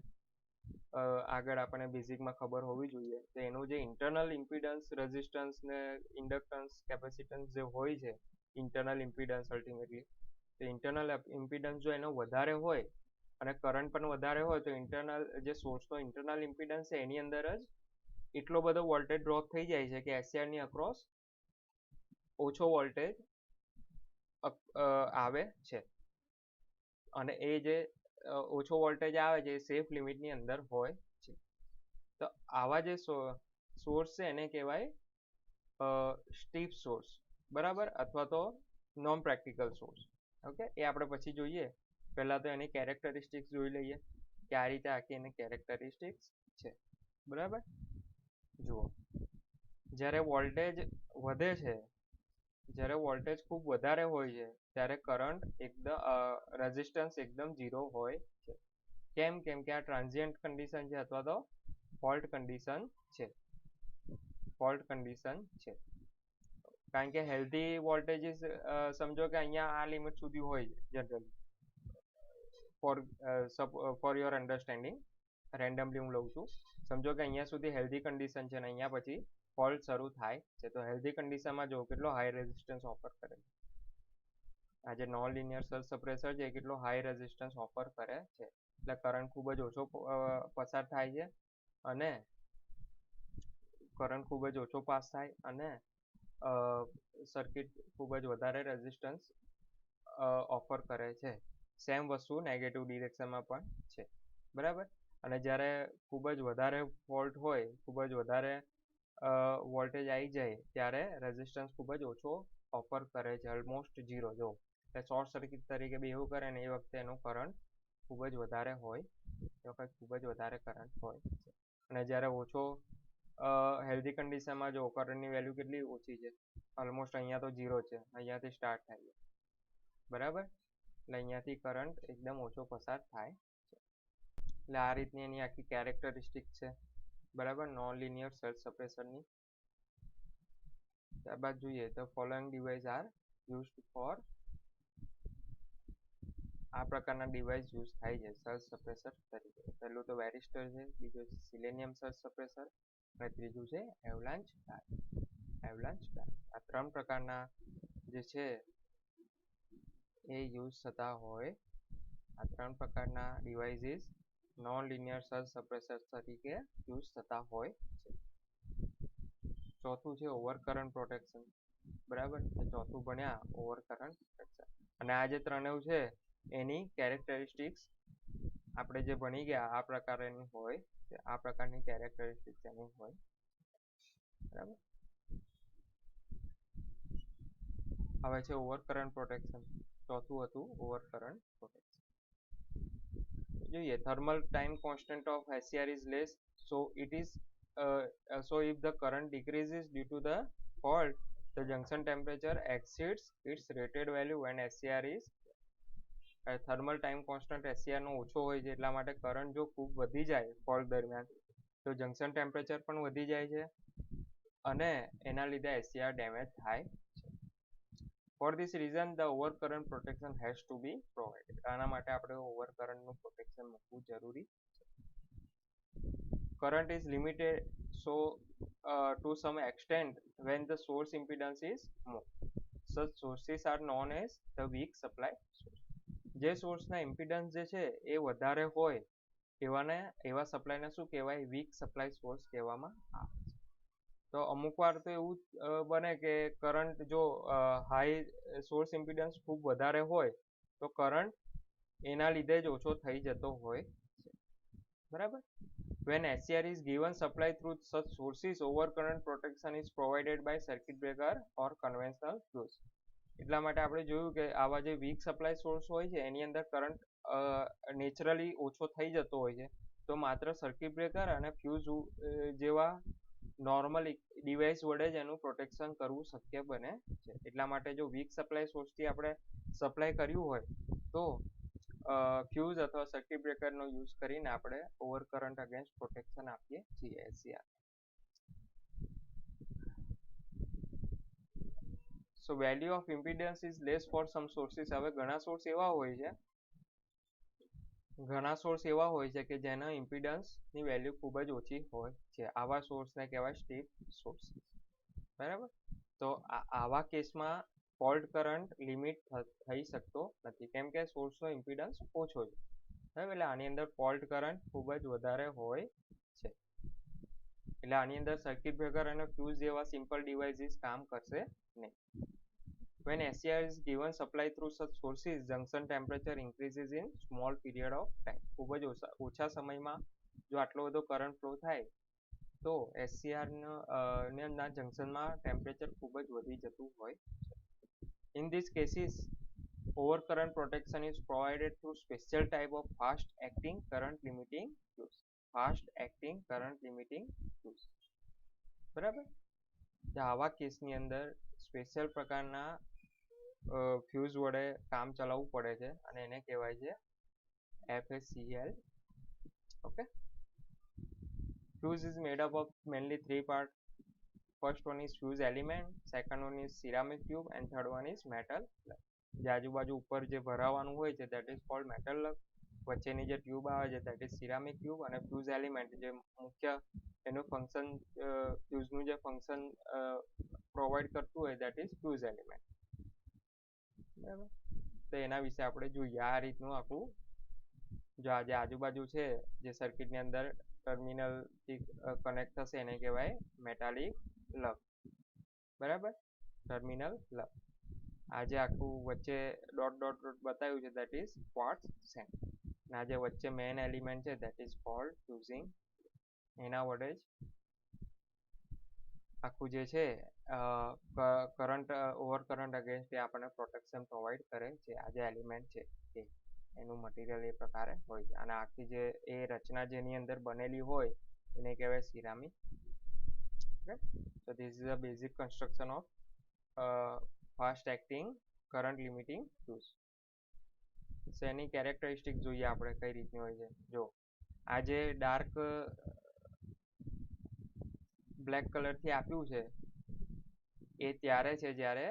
આગળ આપણે બેઝિકમાં ખબર હોવી જોઈએ. તો એનું જે ઇન્ટરનલ ઇમ્પિડન્સ, રેઝિસ્ટન્સ ને ઇન્ડક્ટન્સ, કેપેસિટન્સ જે હોય છે, ઇન્ટરનલ ઇમ્પિડન્સ અલ્ટિમેટલી, તો ઇન્ટરનલ ઇમ્પિડન્સ જો એનો વધારે હોય અને કરંટ પણ વધારે હોય તો ઇન્ટરનલ જે સોર્સનો ઇન્ટરનલ ઇમ્પિડન્સ છે એની અંદર જ એટલો બધો વોલ્ટેજ ડ્રોપ થઈ જાય છે કે એસસીઆરની અક્રોસ ઓછો વોલ્ટેજ આવે છે. અને એ જે ઓછો વોલ્ટેજ આવે છે એ સેફ લિમિટની અંદર હોય છે. તો આવા જે સોર્સ છે એને કહેવાય સ્ટીપ સોર્સ, બરાબર, અથવા તો નોન પ્રેક્ટિકલ સોર્સ. ઓકે, એ આપણે પછી જોઈએ. પહેલા તો એની કેરેક્ટરિસ્ટિક્સ જોઈ લઈએ કે આ રીતે આખી એની કેરેક્ટરિસ્ટિક્સ છે, બરાબર. જુઓ, જ્યારે વોલ્ટેજ વધે છે, જ્યારે વોલ્ટેજ ખૂબ વધારે હોય છે ત્યારે કરંટ એકદમ રેઝિસ્ટન્સ એકદમ 0 હોય છે. કેમ કે આ ટ્રાન્ઝિયન્ટ કન્ડિશન છે અથવા તો ફોલ્ટ કન્ડિશન છે. કારણ કે હેલ્ધી વોલ્ટેજીસ સમજો કે અહીંયા આ લિમિટ સુધી હોય છે generally. For your understanding randomly હું લઉં છું. સમજો કે અહીંયા સુધી હેલ્ધી કન્ડિશન છે અને અહીંયા પછી ફોલ્ટ શરૂ થાય છે. તો હેલ્ધી કન્ડિશનમાં જો કેટલો હાઈ રેઝિસ્ટન્સ ઓફર કરે છે. આ જે નોન લિનિયર સર્જ સપ્રેસર છે એ કેટલો હાઈ રેઝિસ્ટન્સ ઓફર કરે છે, એટલે કરંટ ખૂબ જ ઓછો પસાર થાય છે અને કરંટ ખૂબ જ ઓછો પાસ થાય અને સર્કિટ ખૂબ જ વધારે રેઝિસ્ટન્સ ઓફર કરે છે. સેમ વસ્તુ નેગેટિવ ડિરેક્શનમાં પણ છે, બરાબર. અને જ્યારે ખૂબ જ વધારે ફોલ્ટ હોય, ખૂબ જ વધારે વોલ્ટેજ આવી જાય ત્યારે રેઝિસ્ટન્સ ખૂબ જ ઓછો ઓફર કરે છે, ઓલમોસ્ટ 0. જો એટલે શોર્ટ સર્કિટ તરીકે બિહેવ કરે ને એ વખતે એનો કરંટ ખૂબ જ વધારે હોય, એ વખત ખૂબ જ વધારે કરંટ હોય છે. અને જ્યારે ઓછો હેલ્ધી કન્ડિશનમાં જો કરંટની વેલ્યુ કેટલી ઓછી છે, ઓલમોસ્ટ અહીંયા તો 0 છે, અહીંયાથી સ્ટાર્ટ થાય છે, બરાબર. એટલે અહીંયાથી કરંટ એકદમ ઓછો પસાર થાય છે. એટલે આ રીતની એની આખી કેરેક્ટરિસ્ટિક છે, બરાબર, નોન લિનિયર સર્જ સપ્રેસરની. ત્યારબાદ જોઈએ તો following device are used four. આ પ્રકારના ડિવાઇસ યુઝ થાય છે સર્જ સપ્રેસર તરીકે. પહેલું તો વેરિસ્ટર છે, બીજું છે સિલેનિયમ સર્જ સપ્રેસર અને ત્રીજું છે એવલાન્ચ ડાયોડ. આ 3 પ્રકારના જે છે એ યુઝ થતા હોય. આ 3 પ્રકારના ડિવાઇસીસ નોન લિનિયર સર્જ સપ્રેસર તરીકે યુઝ થતા હોય છે. ચોથું છે ઓવરકરન્ટ પ્રોટેક્શન, બરાબર. ચોથું ભણ્યા ઓવરકરન્ટ પ્રોટેક્શન. અને આ જે ત્રણેય છે એની કેરેક્ટરિસ્ટિક્સ આપણે જે ભણી ગયા આ પ્રકારની હોય, આ પ્રકારની કેરેક્ટરિસ્ટિક્સ એની હોય, બરાબર. હવે છે ઓવરકરન્ટ પ્રોટેક્શન. ચોથું હતું ઓવરકરન્ટ પ્રોટેક્શન. જોઈએ, thermal time constant of SCR is less, so if the current decreases due to the fault, the junction temperature exceeds its rated value when SCR is. Thermal time constant SCR નો ઓછો હોય છે એટલા માટે કરંટ જો ખૂબ વધી જાય ફોલ્ટ દરમિયાન તો જંકશન ટેમ્પરેચર પણ વધી જાય છે અને એના લીધે SCR ડેમેજ થાય છે. For this reason the overcurrent protection has to be provided. આના માટે આપણે ઓવરકરન્ટનું પ્રોટેક્શન મૂકવું જરૂરી છે. Current is limited so to some extent when the source impedance is more. Such sources are known as the weak supply source. જે સોર્સના ઇમ્પિડન્સ જે છે એ વધારે હોય એવા સપ્લાયને શું કહેવાય? વીક સપ્લાય સોર્સ કહેવામાં આવે છે. તો અમુક વાર તો એવું બને કે કરંટ જો હાઈ સોર્સ ઇમ્પિડન્સ ખૂબ વધારે હોય તો કરંટ એના લીધે જ ઓછો થઈ જતો હોય છે, બરાબર. When SCR is given supply through such sources, overcurrent protection is provided by circuit breaker or conventional fuse. એટલા માટે આપણે જોયું કે આવા જે વીક સપ્લાય સોર્સ હોય છે એની અંદર કરંટ નેચરલી ઓછો થઈ જતો હોય છે તો માત્ર સર્કિટ બ્રેકર અને ફ્યુઝ જેવા નોર્મલ ડિવાઇસ વડે જ એનું પ્રોટેક્શન કરવું શક્ય બને છે. એટલા માટે જો વીક સપ્લાય સોર્સથી આપણે સપ્લાય કર્યું હોય તો ફ્યુઝ અથવા સર્કિટ બ્રેકરનો યુઝ કરીને આપણે ઓવરકરન્ટ અગેન્સ્ટ પ્રોટેક્શન આપીએ છીએ SCR. So value of impedance is less for some sources. હવે ઘણા સોર્સ એવા હોય છે કે જેના ઇમ્પિડન્સની વેલ્યુ ખૂબ જ ઓછી હોય છે. આવા સોર્સને કહેવાય સ્ટીપ સોર્સ, બરાબર. તો આવા કેસમાં ફોલ્ટ કરંટ લિમિટ થઈ શકતો નથી કેમ કે સોર્સનો ઇમ્પિડન્સ ઓછો છે, બરાબર. એટલે આની અંદર ફોલ્ટ કરંટ ખૂબ જ વધારે હોય છે. એટલે આની અંદર સર્કિટ બ્રેકર અને ફ્યુઝ જેવા સિમ્પલ ડિવાઇસીસ કામ કરશે નહીં. When SCR is given supply through such sources, junction temperature increases in small period of time. ખૂબ જ ઓછા સમયમાં જો આટલો બધો કરંટ ફ્લો થાય તો SCR ના જંકશનમાં ટેમ્પરેચર ખૂબ જ વધી જતું હોય છે. In these cases, overcurrent protection is provided through special type of fast acting current limiting fuse. Fast acting current limiting fuse. બરાબર? આવા કેસની અંદર સ્પેશિયલ પ્રકારના ફ્યુઝ વડે કામ ચલાવવું પડે છે અને એને કહેવાય છે FACL. Okay. Fuse is made up of mainly three parts. First one is fuse element, second one is ceramic tube, and third one is metal lug. જે આજુબાજુ ઉપર જે ભરાવાનું હોય છે that is called metal lug. વચ્ચેની જે ટ્યુબ આવે છે that is ceramic tube, અને fuse element જે મુખ્ય એનું ફંક્શન ફ્યુઝનું જે ફંક્શન પ્રોવાઈડ કરતું હોય that is fuse element. બરાબર, તો એના વિશે આપણે જોઈએ. આ રીતનું આખું જો આ જે આજુબાજુ છે જે સર્કિટની અંદર ટર્મિનલથી કનેક્ટ થશે એને કહેવાય મેટાલિક લગ. બરાબર, ટર્મિનલ લગ. આ જે આખું વચ્ચે ડોટ ડોટ ડોટ બતાવ્યું છે that is ક્વાર્ટઝ સેન્ડ. અને આ જે વચ્ચે મેઇન એલિમેન્ટ છે that is called fusing. એના વડે જ આખું જે છે કરંટ ઓવર કરંટ અગેન્સ્ટ એ આપણને પ્રોટેક્શન પ્રોવાઈડ કરે છે. આ જે એલિમેન્ટ છે એ એનું મટીરિયલ એ પ્રકારે હોય છે. અને આખી જે એ રચના જેની અંદર બનેલી હોય એને કહેવાય ceramic. So this is a basic construction of fast acting current limiting fuse. So any characteristic જોઈએ આપણે કઈ રીતની હોય છે. જો આ જે ડાર્ક બ્લેક કલરથી આપ્યું છે એ ત્યારે છે જ્યારે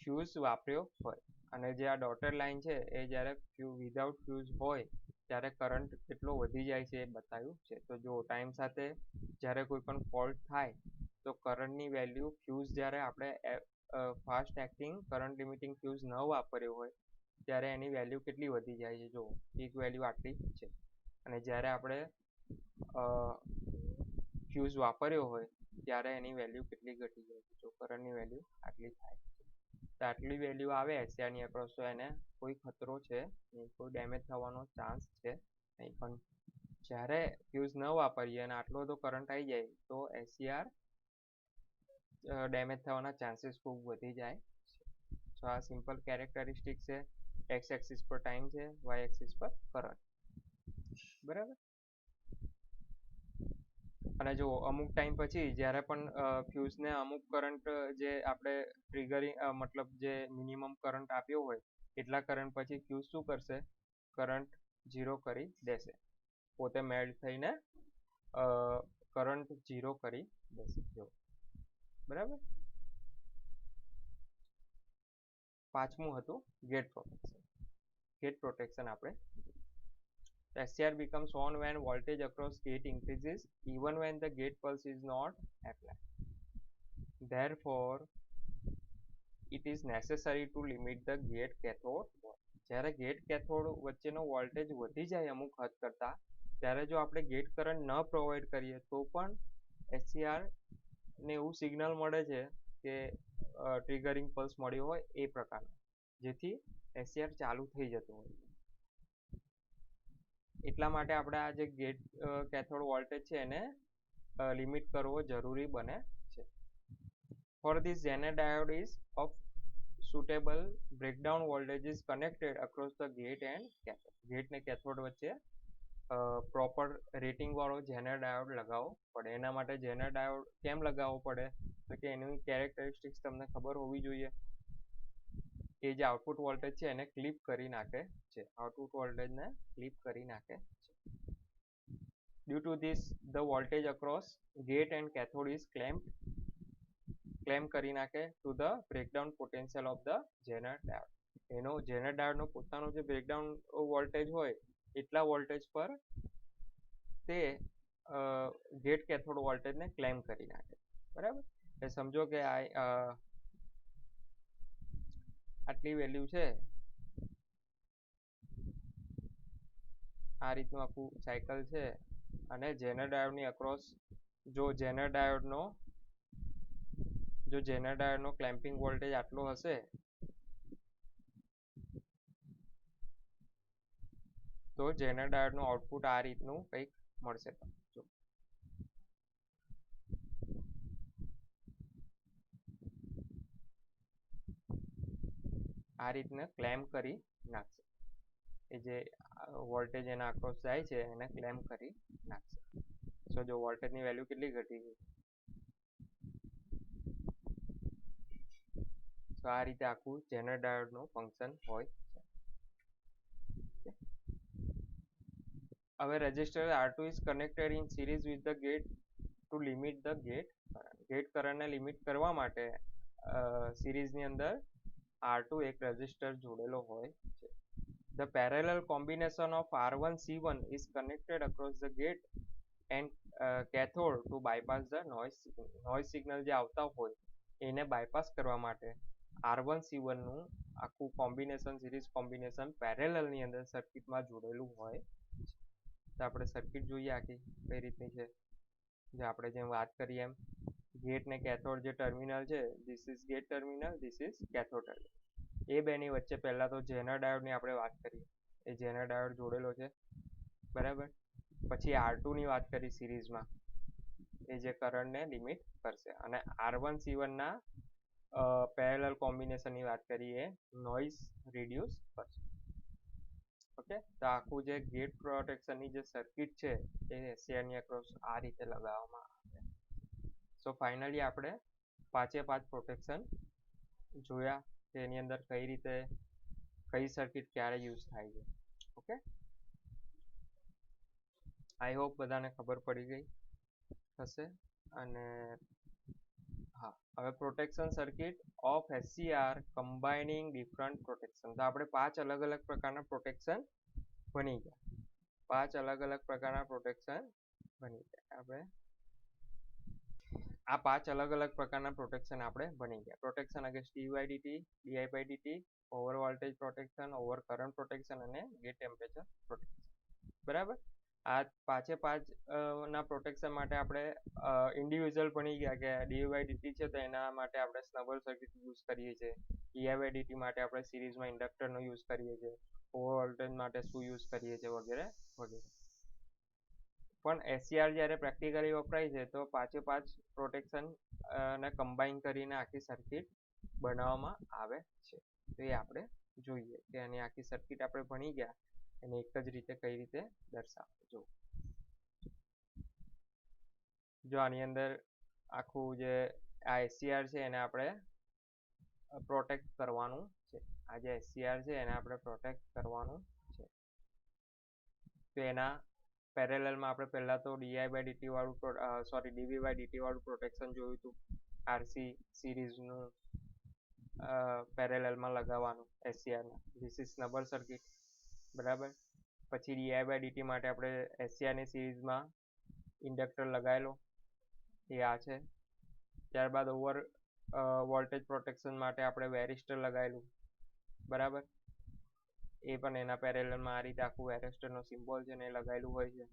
ફ્યુઝ વાપર્યો હોય, અને જે આ ડોટેડ લાઈન છે એ જ્યારે વિધાઉટ ફ્યુઝ હોય ત્યારે કરંટ કેટલો વધી જાય છે એ બતાવ્યું છે. તો જો ટાઈમ સાથે જ્યારે કોઈ પણ ફોલ્ટ થાય તો કરંટની વેલ્યુ ફ્યુઝ જ્યારે આપણે fast acting current limiting fuse ન વાપર્યો હોય ત્યારે એની વેલ્યુ કેટલી વધી જાય છે. જો પીક વેલ્યુ આટલી છે, અને જ્યારે આપણે ફ્યુઝ વાપર્યો હોય ત્યારે એની વેલ્યુ કેટલી ઘટી જાય છે. જો કરંટની વેલ્યુ આટલી થાય છે, તો આટલી વેલ્યુ આવે એસસીઆરની અક્રોસ તો એને કોઈ ખતરો છે નહીં, કોઈ ડેમેજ થવાનો ચાન્સ છે નહીં. પણ જ્યારે ફ્યુઝ ન વાપરીએ અને આટલો બધો કરંટ આવી જાય તો એસસીઆર ડેમેજ થવાના ચાન્સીસ ખૂબ વધી જાય છે. સો આ સિમ્પલ કેરેક્ટરિસ્ટિક છે. એક્સ એક્સિસ પર ટાઈમ છે, વાય એક્સિસ પર કરંટ. બરાબર. અને જો અમુક ટાઈમ પછી જ્યારે પણ ફ્યુઝને અમુક કરંટ જે આપણે ટ્રિગરિંગ મતલબ જે મિનિમમ કરંટ આપ્યો હોય એટલા કરંટ પછી ફ્યુઝ શું કરશે, કરંટ ઝીરો કરી દેશે. પોતે મેલ્ટ થઈને કરંટ ઝીરો કરી દેશે. જો બરાબર. પાંચમું હતું ગેટ પ્રોટેક્શન. ગેટ પ્રોટેક્શન આપણે SCR becomes on when voltage across gate increases even when the gate pulse is not applied. Therefore, it is necessary to limit the gate cathode voltage. જ્યારે ગેટ કેથોડ વચ્ચેનો વોલ્ટેજ વધી જાય અમુક હદ કરતા ત્યારે જો આપણે ગેટ કરંટ ન પ્રોવાઈડ કરીએ તો પણ SCR ને એવું સિગ્નલ મળે છે કે ટ્રિગરિંગ પલ્સ મળ્યો હોય એ પ્રકારનો, જેથી SCR ચાલુ થઈ જતું હોય. એટલા માટે આપણે આ જે ગેટ કેથોડ વોલ્ટેજ છે એને લિમિટ કરવો જરૂરી બને છે. For this zener diode is of suitable breakdown voltage is connected across the gate and cathode. Gate ને કેથોડ વચ્ચે પ્રોપર રેટિંગ વાળો ઝેનર ડાયોડ લગાવવો પડે. એના માટે ઝેનર ડાયોડ કેમ લગાવવો પડે તો કે એની કેરેક્ટરિસ્ટિક્સ તમને ખબર હોવી જોઈએ. એ જે આઉટપુટ વોલ્ટેજ છે એને ક્લિપ કરી નાખે છે. આઉટપુટ વોલ્ટેજને ક્લિપ કરી નાખે છે. Due to this, the voltage across gate and cathode is claim કરી નાખે to the breakdown potential of the Zener diode. એનો Zener diode નો પોતાનો જે બ્રેકડાઉન વોલ્ટેજ હોય એટલા વોલ્ટેજ પર તે ગેટ કેથોડ વોલ્ટેજને ક્લેમ કરી નાખે. બરાબર. એટલે સમજો કે આટલી વેલ્યુ છે, આ રીતનું આખું સાયકલ છે, અને જેનર ડાયોડની અક્રોસ જો જેનર ડાયોડનો જો જેનર ડાયોડનો ક્લેમ્પિંગ વોલ્ટેજ આટલો હશે તો જેનર ડાયોડનું આઉટપુટ આ રીતનું કંઈક મળશે. જો આ રીતને ક્લેમ્પ કરી નાખશે. એ જે વોલ્ટેજ એના અક્રોસ જાય છે એને ક્લેમ્પ કરી નાખશે. સો જો વોલ્ટેજની વેલ્યુ કેટલી ઘટી ગઈ. તો આ રીતે આખું જેનર ડાયોડનું ફંક્શન હોય છે. હવે resistor R2 is connected in series with the gate to limit the gate current. Gate કરંટને લિમિટ કરવા માટે સિરીઝની અંદર R2 એક રેઝિસ્ટર જોડેલો હોય છે. The parallel combination of R1 C1 is connected across the gate and cathode to bypass the noise signal. Noise signal જે આવતા હોય એને બાયપાસ કરવા માટે R1 C1 નું આખું કોમ્બિનેશન સિરીઝ કોમ્બિનેશન પેરેલલની અંદર સર્કિટમાં જોડેલું હોય. તો આપણે સર્કિટ જોઈએ આખી કઈ રીતની છે. જે આપણે જેમ વાત કરીએ એમ ગેટ ને કેથોડ જે ટર્મિનલ છે this is gate terminal, this is cathode terminal. એ બેની વચ્ચે પહેલા તો જેનર ડાયોડની આપણે વાત કરીએ. એ જેનર ડાયોડ જોડેલો છે બરાબર. પછી R2 ની વાત કરી સિરીઝમાં, એ જે કરંટને લિમિટ કરશે. અને R1 C1 ના પેરેલલ કોમ્બિનેશનની વાત કરીએ નોઇઝ રિડ્યુસ કરશે. ઓકે, તો આખું જે ગેટ પ્રોટેક્શનની જે સર્કિટ છે એ એસસીઆરની અક્રોસ આ રીતે લગાવવામાં આવે. સો ફાઇનલી આપણે 5 પ્રોટેક્શન જોયા કે એની અંદર કઈ રીતે કઈ સર્કિટ ક્યારે યુઝ થાય છે. ઓકે, આઈ હોપ બધાને ખબર પડી ગઈ હશે. અને હા, હવે protection circuit of SCR combining different protection. તો આપણે 5 અલગ અલગ પ્રકારના પ્રોટેક્શન બની ગયા. 5 અલગ અલગ પ્રકારના પ્રોટેક્શન બની ગયા. આપણે આ 5 અલગ અલગ પ્રકારના પ્રોટેક્શન આપણે બની ગયા. Protection against DYDT, DIDT, over voltage protection, over current protection અને ગેટ ટેમ્પરેચર પ્રોટેક્શન. બરાબર. આ 5 ના પ્રોટેક્શન માટે આપણે ઇન્ડિવિજ્યુઅલ ભણી ગયા કે ડીવાયડીટી છે તો એના માટે આપણે સ્નબર સર્કિટ યુઝ કરીએ છીએ. ડીઆઈવાયડીટી માટે આપણે સિરીઝમાં ઇન્ડક્ટરનો યુઝ કરીએ છીએ. ઓવર વોલ્ટેજ માટે શું યુઝ કરીએ છીએ વગેરે વગેરે. પણ એસસીઆર જ્યારે પ્રેક્ટિકલી વપરાય છે તો 5 પ્રોટેક્શન ને કમ્બાઈન કરીને આખી સર્કિટ બનાવવામાં આવે છે. તો એ આપણે જોઈએ કે એની આખી સર્કિટ આપણે ભણી ગયા એને એક જ રીતે કઈ રીતે દર્શાવે. જો આની અંદર આખું જે આ એસસીઆર છે એને આપણે પ્રોટેક્ટ કરવાનું છે. આ જે એસસીઆર છે એને આપણે પ્રોટેક્ટ કરવાનું છે. તો એના પેરેલલમાં આપણે પહેલા તો ડીઆઈ/ડીટી વાળું ડીવી/ડીટી વાળું પ્રોટેક્શન જોયું હતું. આરસી સિરીઝનું પેરેલલમાં લગાવવાનું એસસીઆરના. This is snubber circuit. બરાબર. પછી ડીઆઈ/ડીટી માટે આપણે એસસીઆરની સિરીઝમાં ઇન્ડક્ટર લગાવેલો એ આ છે. ત્યારબાદ ઓવર વોલ્ટેજ પ્રોટેક્શન માટે આપણે વેરિસ્ટર લગાવેલું. બરાબર. એ પણ એના પેરેલલમાં આ રીતે આખું વેરિસ્ટરનો સિમ્બોલ છે ને એ લગાવેલું હોય છે.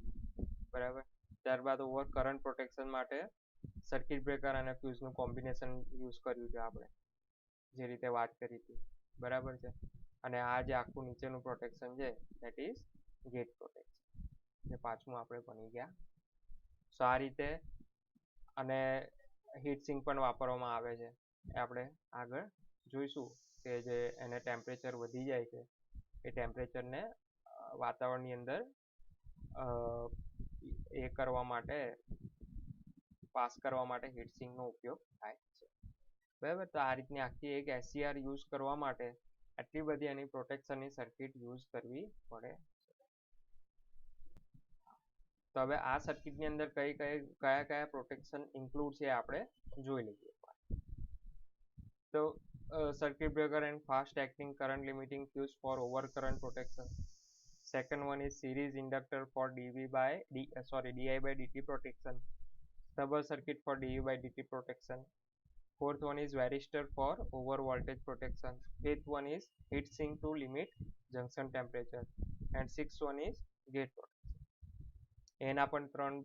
બરાબર. ત્યારબાદ ઓવર કરંટ પ્રોટેક્શન માટે સર્કિટ બ્રેકર અને ફ્યુઝનું કોમ્બિનેશન યુઝ કર્યું છે આપણે જે રીતે વાત કરી હતી. બરાબર છે. અને આ જે આખું નીચેનું પ્રોટેક્શન છે દેટ ઇઝ ગેટ પ્રોટેક્શન. જે 5મું આપણે ભણી ગયા. સો આ રીતે અને હીટ સિંક પણ વાપરવામાં આવે છે. એ આપણે આગળ જોઈશું કે જે એને ટેમ્પરેચર વધી જાય છે એ ટેમ્પરેચરને વાતાવરણની અંદર એ કરવા માટે પાસ કરવા માટે હીટ સિંકનો ઉપયોગ થાય છે. બરાબર. તો આ રીતની આખી એક એસસીઆર યુઝ કરવા માટે આટલી બધી એની પ્રોટેક્શનની સર્કિટ યુઝ કરવી પડે. તો હવે આ સર્કિટની અંદર કયા પ્રોટેક્શન ઇન્ક્લુડ છે આપણે જોઈ લઈએ. તો circuit breaker and fast acting current limiting fuse for overcurrent protection. Second one is series inductor for DI/dt protection. Stubber circuit for DU/dt protection. Fourth one is varistor for over voltage protection. Fifth one is heat sink to limit junction temperature. And sixth one is gate protection. એના પણ 3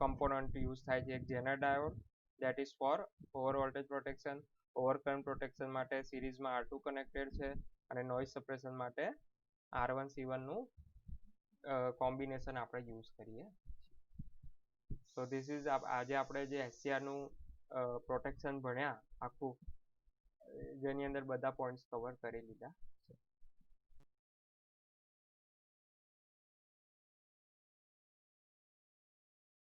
કમ્પોનન્ટ યુઝ થાય છે. એક Zener diode, that is for over voltage protection. Overcurrent protection માટે સિરીઝમાં R2 કનેક્ટેડ છે અને નોઇઝ સપ્રેશન માટે R1C1 નું કોમ્બિનેશન આપણે યુઝ કરીએ. સો ધીસ ઇઝ આજે આપણે જે SCR નું પ્રોટેક્શન ભણ્યા આખું, જેની અંદર બધા પોઈન્ટ્સ કવર કરી લીધા છે.